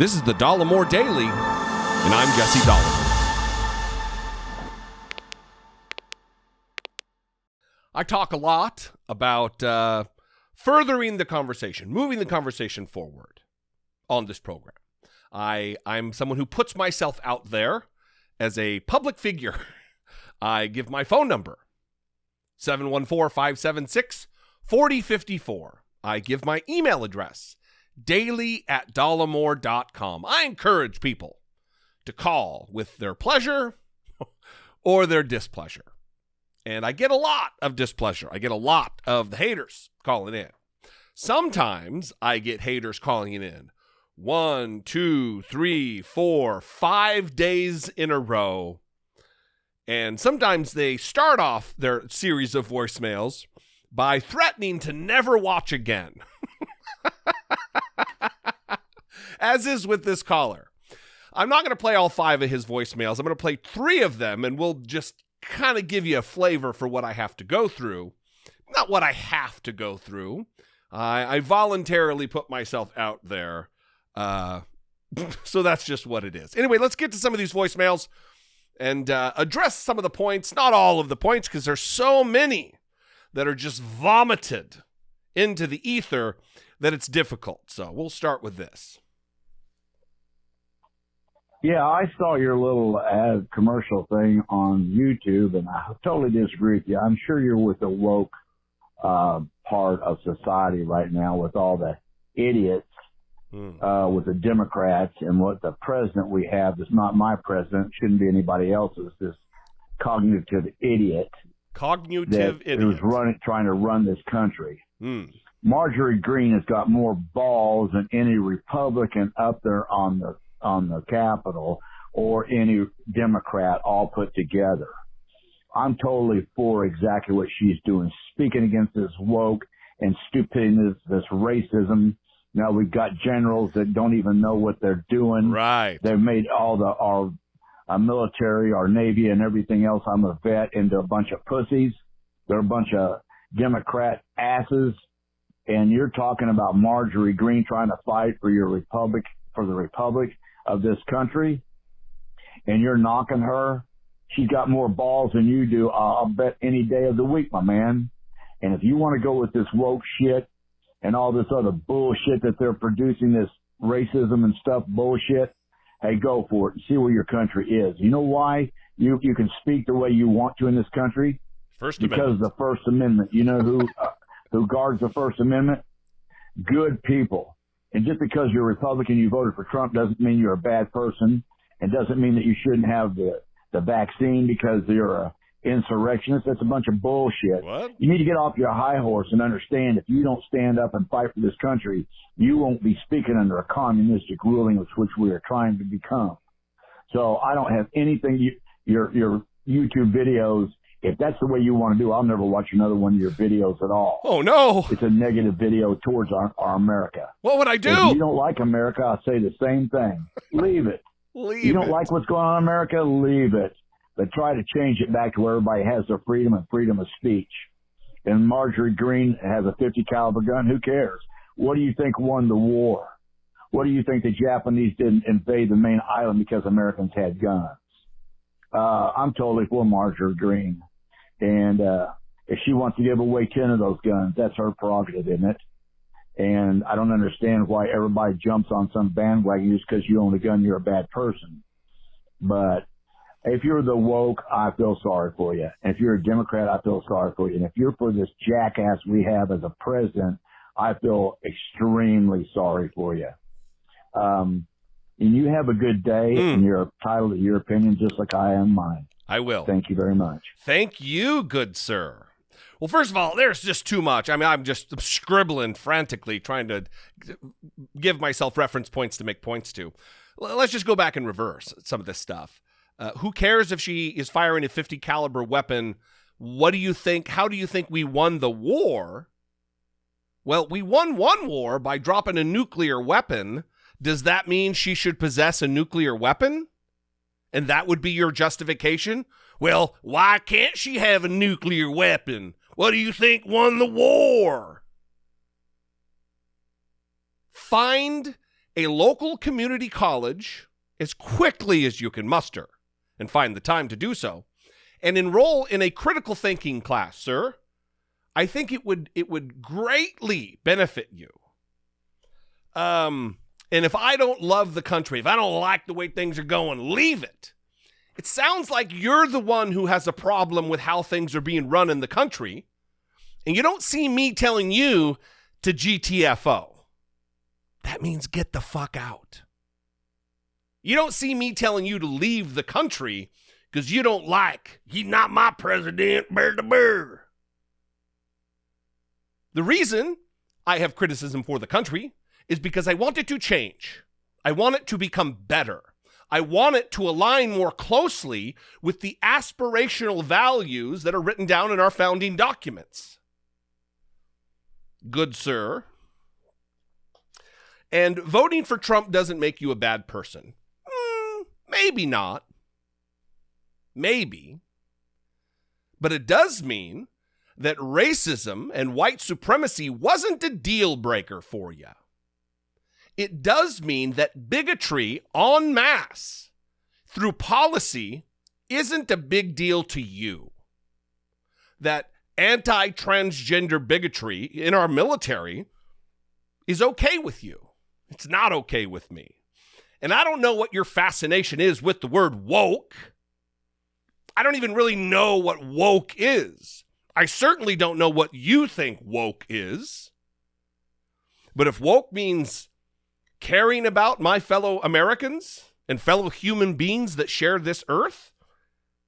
This is the Dollemore Daily, and I'm Jesse Dollemore. I talk a lot about furthering the conversation, moving the conversation forward on this program. I'm someone who puts myself out there as a public figure. I give my phone number, 714-576-4054. I give my email address, daily@dollemore.com. I encourage people to call with their pleasure or their displeasure. And I get a lot of displeasure. I get a lot of the haters calling in. Sometimes I get haters calling in 1, 2, 3, 4, 5 days in a row. And sometimes they start off their series of voicemails by threatening to never watch again. As is with this caller. I'm not going to play all 5 of his voicemails. I'm going to play 3 of them, and we'll just kind of give you a flavor for what I have to go through. Not what I have to go through. I voluntarily put myself out there. So that's just what it is. Anyway, let's get to some of these voicemails and address some of the points. Not all of the points, because there's so many that are just vomited into the ether that it's difficult. So we'll start with this. Yeah, I saw your little ad commercial thing on YouTube, and I totally disagree with you. I'm sure you're with the woke part of society right now with all the idiots, with the Democrats, and what the president we have is not my president, shouldn't be anybody else's, this cognitive idiot. Cognitive idiot. Who's trying to run this country. Marjorie Greene has got more balls than any Republican up there on the Capitol or any Democrat all put together. I'm totally for exactly what she's doing, speaking against this woke and stupidity, this racism. Now we've got generals that don't even know what they're doing. Right. They've made our military, our Navy, and everything else. I'm a vet into a bunch of pussies. They're a bunch of Democrat asses. And you're talking about Marjorie Greene trying to fight for your republic, for the republic of this country, and you're knocking her. She's got more balls than you do, I'll bet, any day of the week, my man. And if you want to go with this woke shit and all this other bullshit that they're producing, this racism and stuff bullshit, hey, go for it and see where your country is. You know why you can speak the way you want to in this country? Because of the First Amendment. You know who guards the First Amendment? Good people. And just because you're a Republican, you voted for Trump, doesn't mean you're a bad person, and doesn't mean that you shouldn't have the vaccine because you're a insurrectionist. That's a bunch of bullshit. What? You need to get off your high horse and understand if you don't stand up and fight for this country, you won't be speaking under a communistic ruling, which we are trying to become. So I don't have anything. Your YouTube videos, if that's the way you want to do, I'll never watch another one of your videos at all. Oh, no. It's a negative video towards our America. What would I do? If you don't like America, I'll say the same thing. Leave it. You don't like what's going on in America? Leave it. But try to change it back to where everybody has their freedom and freedom of speech. And Marjorie Greene has a 50 caliber gun. Who cares? What do you think won the war? What do you think the Japanese didn't invade the main island because Americans had guns? I'm totally for Marjorie Greene. And if she wants to give away 10 of those guns, that's her prerogative, isn't it? And I don't understand why everybody jumps on some bandwagon just because you own a gun, you're a bad person. But if you're the woke, I feel sorry for you. And if you're a Democrat, I feel sorry for you. And if you're for this jackass we have as a president, I feel extremely sorry for you. And you have a good day, and you're entitled to your opinion just like I am mine. I will. Thank you very much. Thank you, good sir. Well, first of all, there's just too much. I mean, I'm just scribbling frantically, trying to give myself reference points to make points to. Let's just go back in reverse some of this stuff. Who cares if she is firing a 50 caliber weapon? What do you think? How do you think we won the war? Well, we won one war by dropping a nuclear weapon. Does that mean she should possess a nuclear weapon? And that would be your justification? Well, why can't she have a nuclear weapon? What do you think won the war? Find a local community college as quickly as you can muster and find the time to do so, and enroll in a critical thinking class, sir. I think it would greatly benefit you. And if I don't love the country, if I don't like the way things are going, leave it. It sounds like you're the one who has a problem with how things are being run in the country, and you don't see me telling you to GTFO. That means get the fuck out. You don't see me telling you to leave the country because you don't like, he's not my president, bird to bird. The reason I have criticism for the country is because I want it to change. I want it to become better. I want it to align more closely with the aspirational values that are written down in our founding documents. Good sir. And voting for Trump doesn't make you a bad person. Maybe not. Maybe. But it does mean that racism and white supremacy wasn't a deal breaker for you. It does mean that bigotry en masse through policy isn't a big deal to you. That anti-transgender bigotry in our military is okay with you. It's not okay with me. And I don't know what your fascination is with the word woke. I don't even really know what woke is. I certainly don't know what you think woke is. But if woke means caring about my fellow Americans and fellow human beings that share this earth,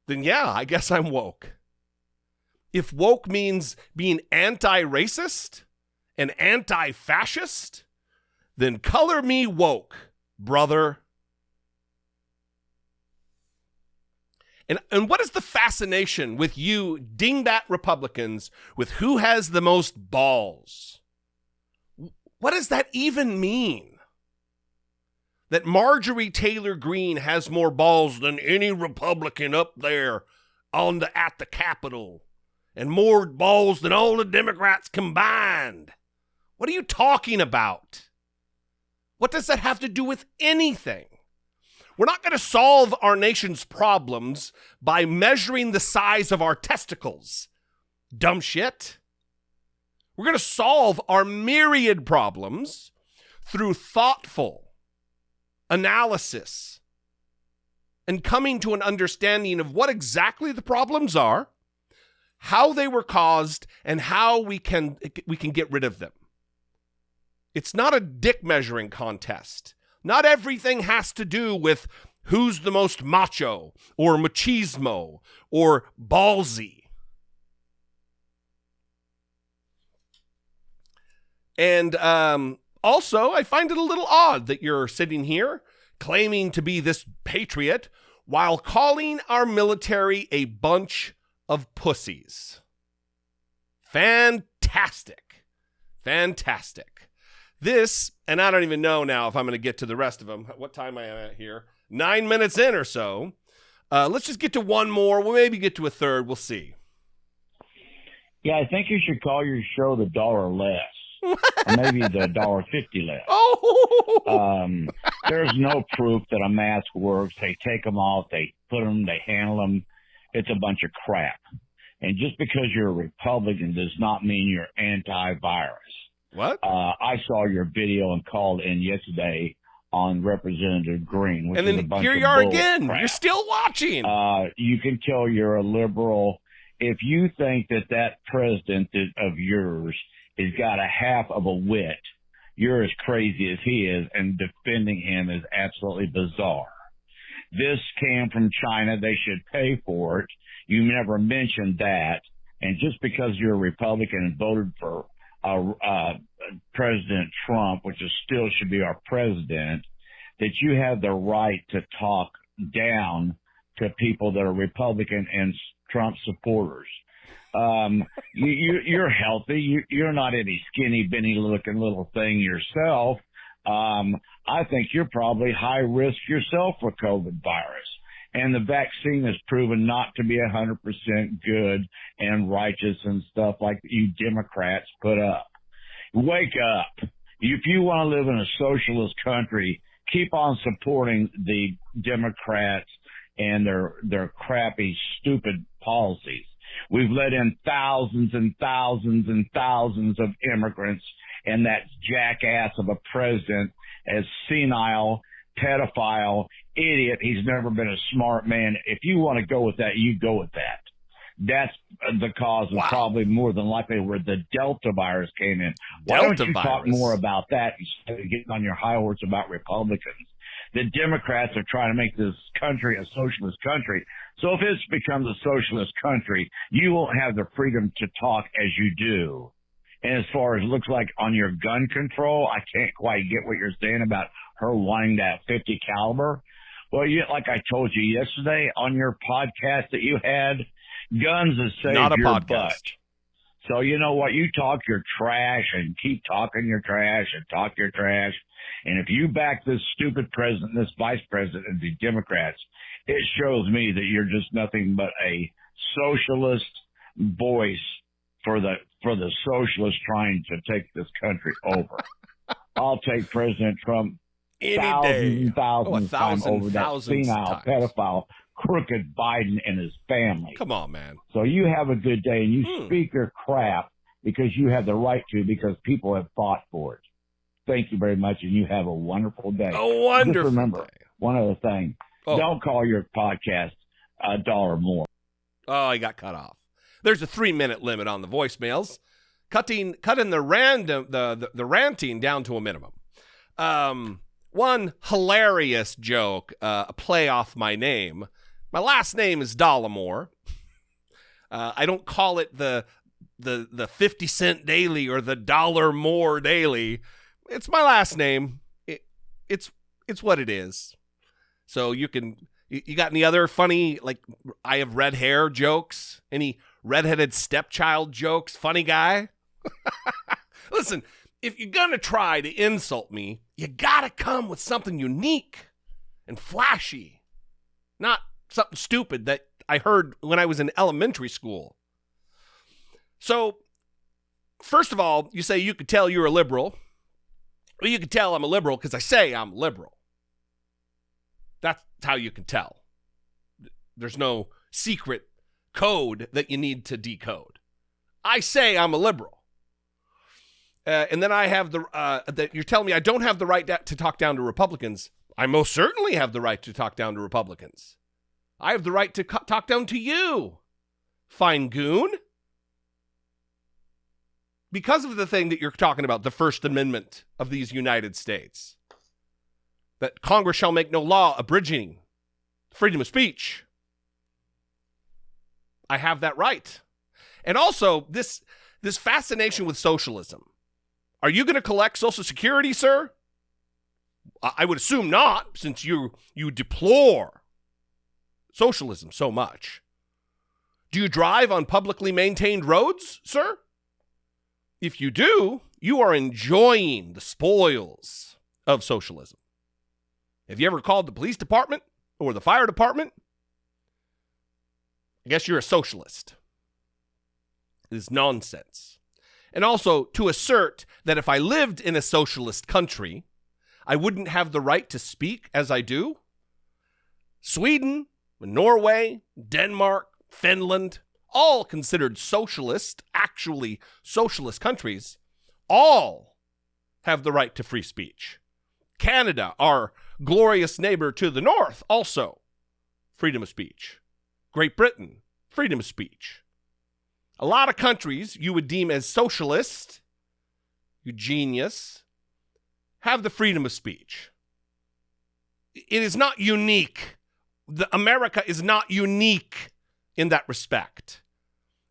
then yeah, I guess I'm woke. If woke means being anti-racist and anti-fascist, then color me woke, brother. And what is the fascination with you dingbat Republicans with who has the most balls? What does that even mean? That Marjorie Taylor Greene has more balls than any Republican up there at the Capitol, and more balls than all the Democrats combined. What are you talking about? What does that have to do with anything? We're not going to solve our nation's problems by measuring the size of our testicles. Dumb shit. We're going to solve our myriad problems through thoughtful analysis and coming to an understanding of what exactly the problems are, how they were caused, and how we can get rid of them. It's not a dick measuring contest. Not everything has to do with who's the most macho or machismo or ballsy. And also, I find it a little odd that you're sitting here claiming to be this patriot while calling our military a bunch of pussies. Fantastic. Fantastic. This, and I don't even know now if I'm going to get to the rest of them. What time am I at here? 9 minutes in or so. Let's just get to one more. We'll maybe get to a third. We'll see. Yeah, I think you should call your show the $1 Less. Or maybe the $1.50 less. Oh! There's no proof that a mask works. They take them off, they put them, they handle them. It's a bunch of crap. And just because you're a Republican does not mean you're anti-virus. What? I saw your video and called in yesterday on Representative Green, which and is then a bunch here of you are bull again. crap. You're still watching. You can tell you're a liberal. If you think that president of yours has got a half of a wit, you're as crazy as he is, and defending him is absolutely bizarre. This came from China. They should pay for it. You never mentioned that. And just because you're a Republican and voted for President Trump, which still should be our president, that you have the right to talk down to people that are Republican and Trump supporters. You're healthy. You're not any skinny, binny looking little thing yourself. I think you're probably high risk yourself for COVID virus. And the vaccine has proven not to be 100% good and righteous and stuff like you Democrats put up. Wake up. If you want to live in a socialist country, keep on supporting the Democrats and their crappy, stupid policies. We've let in thousands and thousands and thousands of immigrants, and that jackass of a president, as senile, pedophile, idiot. He's never been a smart man. If you want to go with that, you go with that. That's the cause of probably more than likely where the Delta virus came in. Why don't you talk more about that instead of getting on your high horse about Republicans? The Democrats are trying to make this country a socialist country. So if it becomes a socialist country, you won't have the freedom to talk as you do. And as far as it looks like on your gun control, I can't quite get what you're saying about her wanting that 50 caliber. Well, like I told you yesterday on your podcast that you had, guns has saved Not a your podcast. butt. So you know what? You talk your trash and keep talking your trash and talk your trash. And if you back this stupid president, this vice president, and the Democrats, it shows me that you're just nothing but a socialist voice for the socialists trying to take this country over. I'll take President Trump Any thousands day. and thousands of times over that thousands senile times. pedophile, crooked Biden and his family. Come on, man. So you have a good day, and you speak your crap because you have the right to, because people have fought for it. Thank you very much, and you have a wonderful day. A wonderful Just remember, day. one other thing. Oh. Don't call your podcast $1 more. Oh, I got cut off. There's a 3-minute limit on the voicemails. Cutting the ranting down to a minimum. One hilarious joke, a play off my name. My last name is Dollemore. I don't call it the 50 cent daily or the $1 daily. It's my last name. It's what it is. So you got any other funny, like, I have red hair jokes? Any redheaded stepchild jokes? Funny guy? Listen, if you're going to try to insult me, you got to come with something unique and flashy. Not something stupid that I heard when I was in elementary school. So, first of all, you say you could tell you're a liberal. Well, you can tell I'm a liberal because I say I'm liberal. That's how you can tell. There's no secret code that you need to decode. I say I'm a liberal. And then I have that you're telling me I don't have the right to talk down to Republicans. I most certainly have the right to talk down to Republicans. I have the right to talk down to you, fine goon. Because of the thing that you're talking about, the First Amendment of these United States, that Congress shall make no law abridging freedom of speech. I have that right. And also, this fascination with socialism. Are you going to collect Social Security, sir? I would assume not, since you deplore socialism so much. Do you drive on publicly maintained roads, sir? If you do, you are enjoying the spoils of socialism. Have you ever called the police department or the fire department? I guess you're a socialist. It is nonsense. And also, to assert that if I lived in a socialist country, I wouldn't have the right to speak as I do. Sweden, Norway, Denmark, Finland, all considered socialist, actually socialist countries, all have the right to free speech. Canada, our glorious neighbor to the north, also freedom of speech. Great Britain, freedom of speech. A lot of countries you would deem as socialist, you genius, have the freedom of speech. It is not unique. America is not unique in that respect.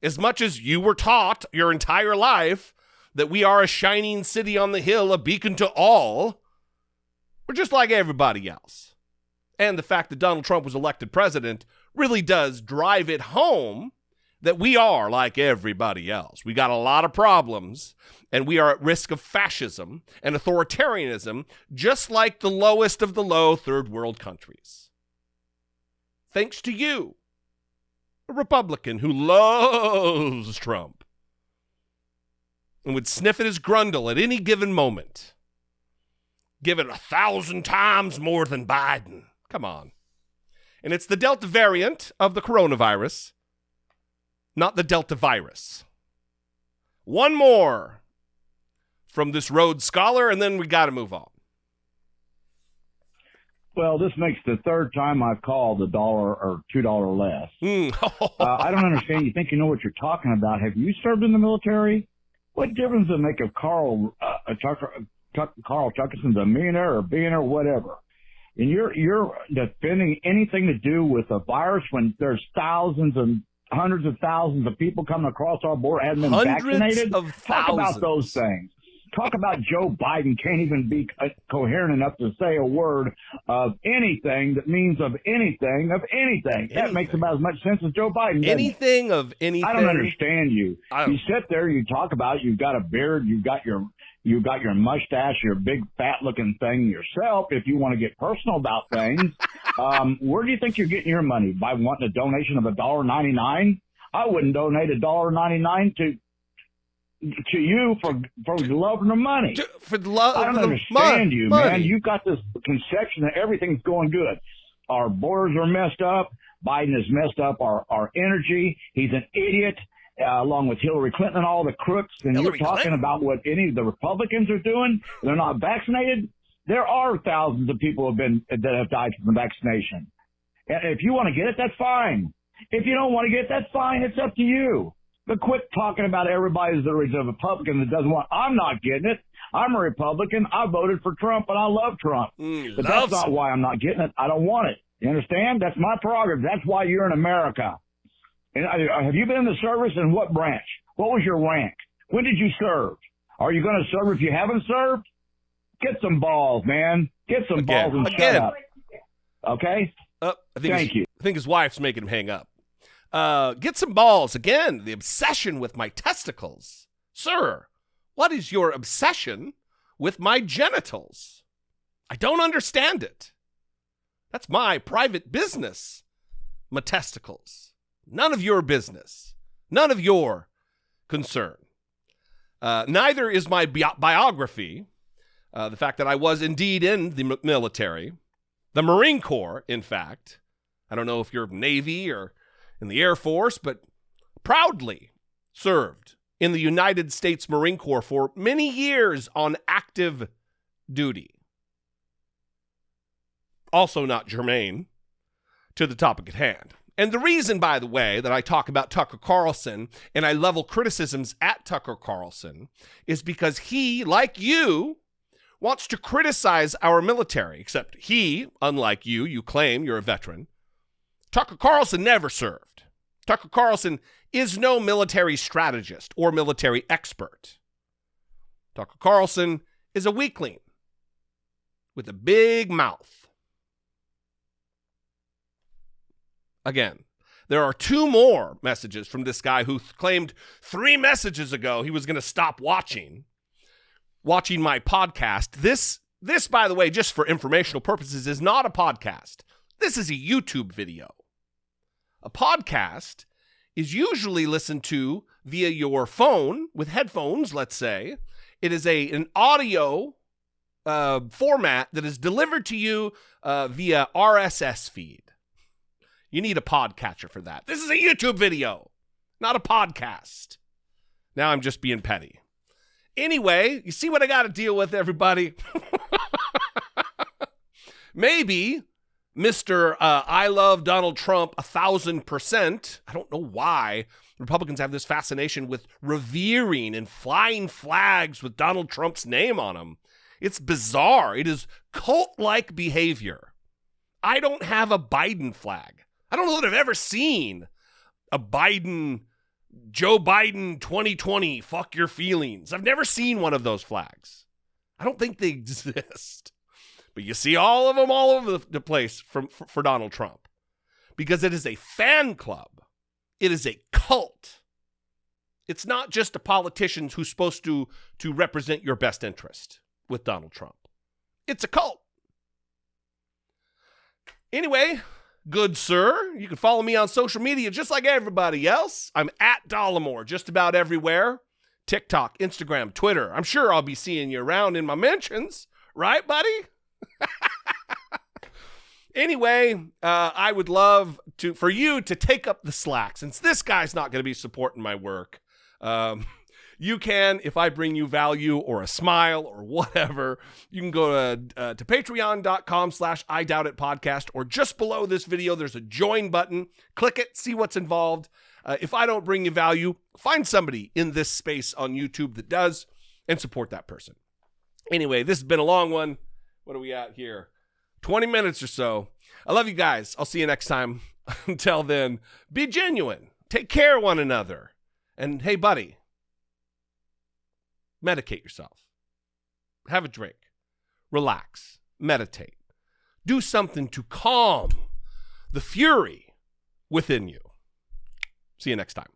As much as you were taught your entire life that we are a shining city on the hill, a beacon to all, we're just like everybody else. And the fact that Donald Trump was elected president really does drive it home that we are like everybody else. We got a lot of problems, and we are at risk of fascism and authoritarianism, just like the lowest of the low third world countries. Thanks to you, a Republican who loves Trump and would sniff at his grundle at any given moment. give it 1,000 times more than Biden. Come on. And it's the Delta variant of the coronavirus, not the Delta virus. One more from this Rhodes Scholar, and then we got to move on. Well, this makes the third time I've called $1 or $2 less. I don't understand. You think you know what you're talking about. Have you served in the military? What difference does it make if Carl Tuckerson's a millionaire or a billionaire or whatever? And you're defending anything to do with a virus when there's thousands and hundreds of thousands of people coming across our border haven't been vaccinated? Talk about those things. Talk about Joe Biden can't even be coherent enough to say a word of anything that means of anything. That makes about as much sense as Joe Biden. Anything of anything. I don't understand you. You sit there, you talk about you've got a beard, you've got your mustache, your big fat looking thing yourself. If you want to get personal about things, where do you think you're getting your money? By wanting a donation of $1.99? I wouldn't donate $1.99 to you for loving the money. For the love, I don't understand you, man. You've got this conception that everything's going good. Our borders are messed up. Biden has messed up our energy. He's an idiot, along with Hillary Clinton and all the crooks. And you're talking about what any of the Republicans are doing. They're not vaccinated. There are thousands of people that have died from the vaccination. And if you want to get it, that's fine. If you don't want to get it, that's fine. It's up to you. But quit talking about everybody as a Republican that doesn't want. I'm not getting it. I'm a Republican. I voted for Trump, and I love Trump. But that's not why I'm not getting it. I don't want it. You understand? That's my prerogative. That's why you're in America. And have you been in the service? In what branch? What was your rank? When did you serve? Are you going to serve if you haven't served? Get some balls, man. Get some balls and shut up. Okay? Thank you. I think his wife's making him hang up. Get some balls. Again, the obsession with my testicles. Sir, what is your obsession with my genitals? I don't understand it. That's my private business, my testicles. None of your business. None of your concern. Neither is my biography, the fact that I was indeed in the military, the Marine Corps, in fact. I don't know if you're Navy or in the Air Force, but proudly served in the United States Marine Corps for many years on active duty. Also not germane to the topic at hand. And the reason, by the way, that I talk about Tucker Carlson and I level criticisms at Tucker Carlson is because he, like you, wants to criticize our military, except he, unlike you, you claim you're a veteran. Tucker Carlson never served. Tucker Carlson is no military strategist or military expert. Tucker Carlson is a weakling with a big mouth. Again, there are 2 more messages from this guy who claimed 3 messages ago he was going to stop watching my podcast. This, by the way, just for informational purposes, is not a podcast. This is a YouTube video. A podcast is usually listened to via your phone with headphones, let's say. It is an audio format that is delivered to you via RSS feed. You need a podcatcher for that. This is a YouTube video, not a podcast. Now I'm just being petty. Anyway, you see what I got to deal with, everybody? Maybe Mr. I love Donald Trump 1,000%. I don't know why Republicans have this fascination with revering and flying flags with Donald Trump's name on them. It's bizarre. It is cult-like behavior. I don't have a Biden flag. I don't know that I've ever seen a Joe Biden 2020, fuck your feelings. I've never seen one of those flags. I don't think they exist. But you see all of them all over the place for Donald Trump. Because it is a fan club. It is a cult. It's not just a politician who's supposed to represent your best interest with Donald Trump. It's a cult. Anyway, good sir, you can follow me on social media just like everybody else. I'm at Dollemore just about everywhere. TikTok, Instagram, Twitter. I'm sure I'll be seeing you around in my mentions Right, buddy? Anyway, I would love for you to take up the slack. Since this guy's not going to be supporting my work, you can, if I bring you value or a smile or whatever, you can go to patreon.com/IDoubtItPodcast, or just below this video, there's a join button. Click it, see what's involved. If I don't bring you value, find somebody in this space on YouTube that does and support that person. Anyway, this has been a long one. What are we at here? 20 minutes or so. I love you guys. I'll see you next time. Until then, be genuine. Take care of one another. And hey, buddy, medicate yourself. Have a drink. Relax. Meditate. Do something to calm the fury within you. See you next time.